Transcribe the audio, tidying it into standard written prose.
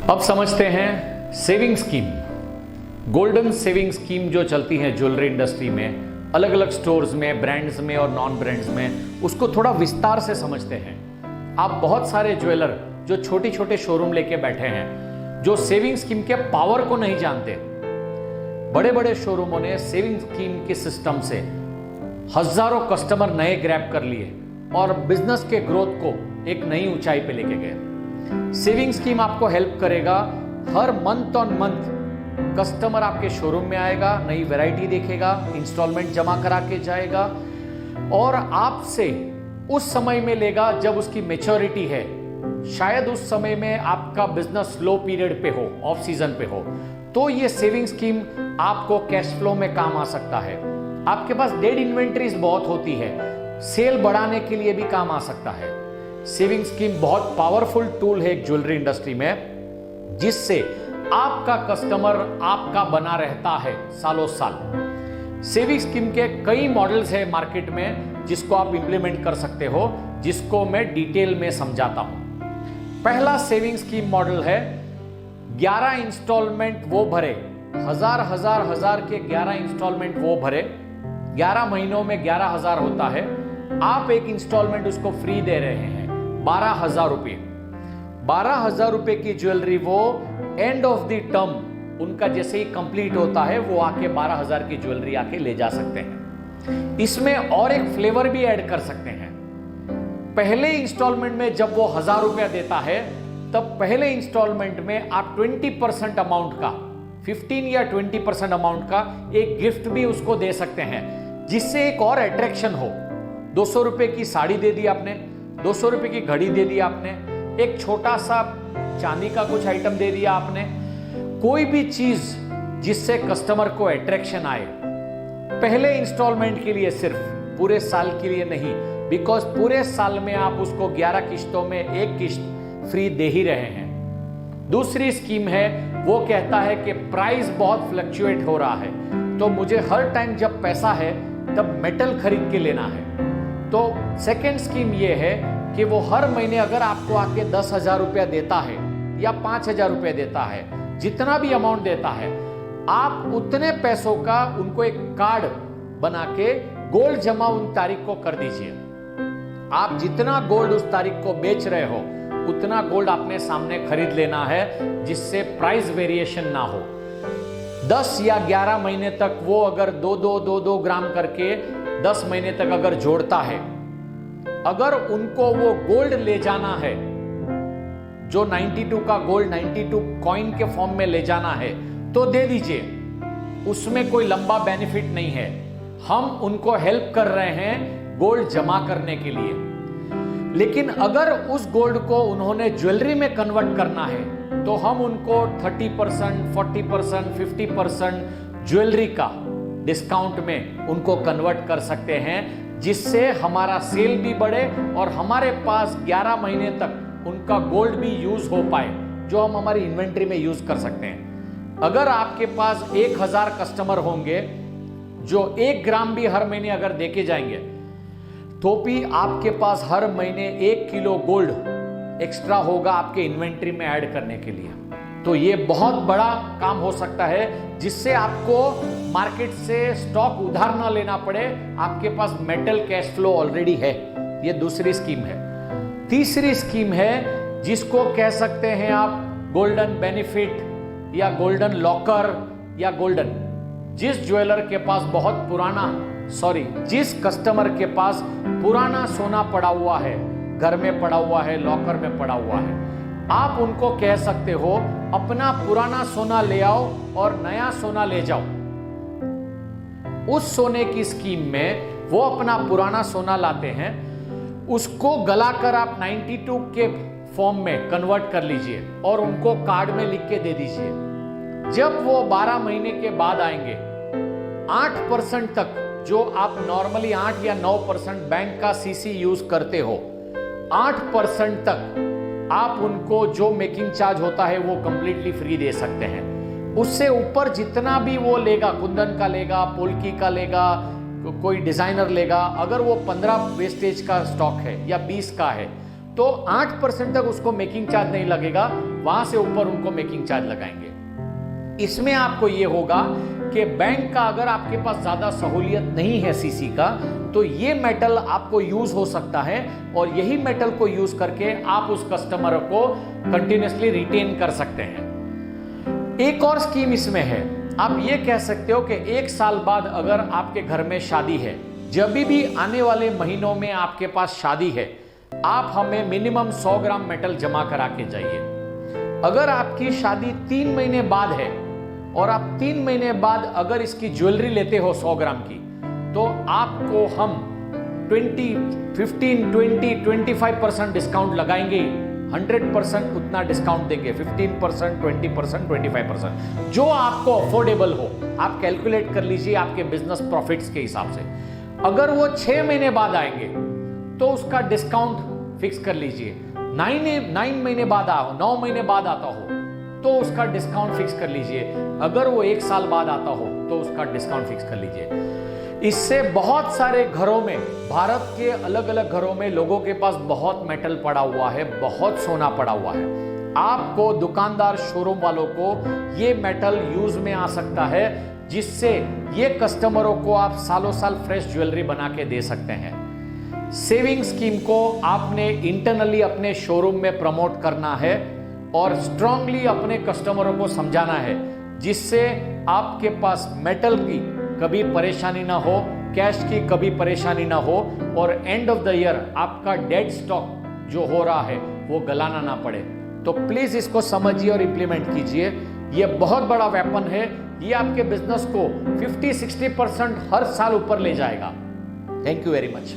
अब समझते हैं saving scheme. Golden saving scheme जो चलती है ज्वेलरी इंडस्ट्री में, अलग अलग स्टोर्स में, ब्रांड्स में और नॉन ब्रांड्स में, उसको थोड़ा विस्तार से समझते हैं। आप बहुत सारे ज्वेलर जो छोटे छोटे शोरूम लेके बैठे हैं, जो सेविंग स्कीम के पावर को नहीं जानते। बड़े बड़े शोरूमों ने सेविंग स्कीम के सिस्टम से हजारों कस्टमर नए ग्रैब कर लिए और बिजनेस के ग्रोथ को एक नई ऊंचाई पे लेके गए। सेविंग स्कीम आपको हेल्प करेगा। हर मंथ ऑन मंथ कस्टमर आपके शोरूम में आएगा, नई वैरायटी देखेगा, इंस्टॉलमेंट जमा करा के जाएगा और आपसे उस समय में लेगा जब उसकी मैच्योरिटी है। शायद उस समय में आपका बिजनेस लो पीरियड पे हो, ऑफ सीजन पे हो, तो ये सेविंग स्कीम आपको कैश फ्लो में काम आ सकता है। आपके पास डेड इन्वेंट्रीज बहुत होती है, सेल बढ़ाने के लिए भी काम आ सकता है। सेविंग स्कीम बहुत पावरफुल टूल है एक ज्वेलरी इंडस्ट्री में, जिससे आपका कस्टमर आपका बना रहता है सालों साल। सेविंग स्कीम के कई मॉडल्स है मार्केट में जिसको आप इंप्लीमेंट कर सकते हो, जिसको मैं डिटेल में समझाता हूं। पहला सेविंग स्कीम मॉडल है 11 इंस्टॉलमेंट वो भरे, हजार के 11 इंस्टॉलमेंट वो भरे। 11 महीनों में 11,000 होता है। आप एक इंस्टॉलमेंट उसको फ्री दे रहे हैं 12,000 रुपये। 12,000 रुपये की ज्वेलरी वो एंड ऑफ द टर्म उनका जैसे ही कंप्लीट होता है वो आके 12,000 की ज्वेलरी आके ले जा सकते हैं। इसमें और एक फ्लेवर भी ऐड कर सकते हैं। पहले इंस्टॉलमेंट में जब वो 1,000 रुपया देता है, तब पहले इंस्टॉलमेंट में आप 20% अमाउंट का, 15 या 20% अमाउंट का एक गिफ्ट भी उसको दे सकते हैं, जिससे एक और अट्रैक्शन हो। 200 रुपए की साड़ी दे दी आपने, 200 रुपए की घड़ी दे दी आपने, एक छोटा सा चांदी का कुछ आइटम दे दिया आपने। कोई भी चीज जिससे कस्टमर को अट्रैक्शन आए। पहले इंस्टॉलमेंट के लिए सिर्फ, पूरे साल के लिए नहीं, बिकॉज पूरे साल में आप उसको 11 किश्तों में एक किश्त फ्री दे ही रहे हैं। दूसरी स्कीम है, वो कहता है कि प्राइस बहुत फ्लक्चुएट हो रहा है, तो मुझे हर टाइम जब पैसा है तब मेटल खरीद के लेना है। तो सेकेंड स्कीम ये है कि वो हर महीने अगर आपको आके 10,000 रुपया देता है या 5,000 रुपया देता है, जितना भी अमाउंट देता है, आप उतने पैसों का उनको एक कार्ड बना के गोल्ड जमा उन तारीख को कर दीजिए। आप जितना गोल्ड उस तारीख को बेच रहे हो, उतना गोल्ड अपने सामने खरीद लेना है, जिससे प्राइस वेरिएशन ना हो। 10 या 11 महीने तक वो अगर 2-2 ग्राम करके 10 महीने तक अगर जोड़ता है, अगर उनको वो गोल्ड ले जाना है, जो 92 का गोल्ड 92 कॉइन के फॉर्म में ले जाना है, तो दे दीजिए। उसमें कोई लंबा बेनिफिट नहीं है। हम उनको हेल्प कर रहे हैं गोल्ड जमा करने के लिए। लेकिन अगर उस गोल्ड को उन्होंने ज्वेलरी में कन्वर्ट करना है, तो हम उनको 30%, 40%, 50% ज्वेलरी का डिस्काउंट में उनको कन्वर्ट कर सकते हैं, जिससे हमारा सेल भी बढ़े और हमारे पास 11 महीने तक उनका गोल्ड भी यूज हो पाए, जो हम हमारी इन्वेंट्री में यूज कर सकते हैं। अगर आपके पास 1,000 कस्टमर होंगे जो 1 ग्राम भी हर महीने अगर देके जाएंगे, तो भी आपके पास हर महीने 1 किलो गोल्ड एक्स्ट्रा होगा आपके इन्वेंट्री में ऐड करने के लिए। तो ये बहुत बड़ा काम हो सकता है, जिससे आपको मार्केट से स्टॉक उधार ना लेना पड़े। आपके पास मेटल कैश फ्लो ऑलरेडी है। ये दूसरी स्कीम है। तीसरी स्कीम है, जिसको कह सकते हैं आप गोल्डन बेनिफिट या गोल्डन लॉकर या गोल्डन। जिस ज्वेलर के पास बहुत पुराना, जिस कस्टमर के पास पुराना सोना पड़ा हुआ है, घर में पड़ा हुआ है, लॉकर में पड़ा हुआ है, आप उनको कह सकते हो अपना पुराना सोना ले आओ और नया सोना ले जाओ। उस सोने की स्कीम में वो अपना पुराना सोना लाते हैं, उसको गलाकर आप 92 के फॉर्म में कन्वर्ट कर लीजिए और उनको कार्ड में लिख के दे दीजिए। जब वो 12 महीने के बाद आएंगे, 8% तक, जो आप नॉर्मली 8 या 9% बैंक का सीसी यूज करते हो, 8% तक आप उनको जो मेकिंग चार्ज होता है वो कंप्लीटली फ्री दे सकते हैं। उससे ऊपर जितना भी वो लेगा, कुंदन का लेगा, पोल्की का लेगा, कोई डिजाइनर लेगा, अगर वो 15 वेस्टेज का स्टॉक है या 20 का है, तो 8% तक उसको मेकिंग चार्ज नहीं लगेगा। वहां से ऊपर उनको मेकिंग चार्ज लगाएंगे। इसमें आपको ये होगा कि बैंक का अगर आपके पास ज्यादा सहूलियत नहीं है सीसी का, तो ये मेटल आपको यूज हो सकता है और यही मेटल को यूज करके आप उस कस्टमर को कंटिन्यूसली रिटेन कर सकते हैं। एक और स्कीम इसमें है, आप ये कह सकते हो कि 1 साल बाद अगर आपके घर में शादी है, जब भी आने वाले महीनों में आपके पास शादी है, आप हमें मिनिमम 100 ग्राम मेटल जमा करा के जाइए। अगर आपकी शादी 3 महीने बाद है और आप 3 महीने बाद अगर इसकी ज्वेलरी लेते हो 100 ग्राम की, तो आपको हम 20, 15, 20, 25% डिस्काउंट लगाएंगे। 100% उतना डिस्काउंट देंगे, 15%, 20%, 25%, जो आपको अफोर्डेबल हो। आप कैलकुलेट कर लीजिए आपके बिजनेस प्रॉफिट्स के हिसाब से। अगर वो 6 महीने बाद आएंगे तो उसका डिस्काउंट फिक्स कर लीजिए। 9 महीने बाद आओ, 9 महीने बाद आता हो तो उसका डिस्काउंट फिक्स कर लीजिए। अगर वो 1 साल बाद आता हो तो उसका डिस्काउंट फिक्स कर लीजिए। इससे बहुत सारे घरों में, भारत के अलग अलग घरों में लोगों के पास बहुत मेटल पड़ा हुआ है, बहुत सोना पड़ा हुआ है। आपको दुकानदार, शोरूम वालों को ये मेटल यूज में आ सकता है, जिससे ये कस्टमरों को आप सालों साल फ्रेश ज्वेलरी बना के दे सकते हैं। सेविंग स्कीम को आपने इंटरनली अपने शोरूम में प्रमोट करना है और स्ट्रांगली अपने कस्टमरों को समझाना है, जिससे आपके पास मेटल की कभी परेशानी ना हो, कैश की कभी परेशानी ना हो और एंड ऑफ द ईयर आपका डेड स्टॉक जो हो रहा है वो गलाना ना पड़े। तो प्लीज इसको समझिए और इंप्लीमेंट कीजिए। ये बहुत बड़ा वेपन है, ये आपके बिजनेस को 50-60% हर साल ऊपर ले जाएगा। Thank you very much.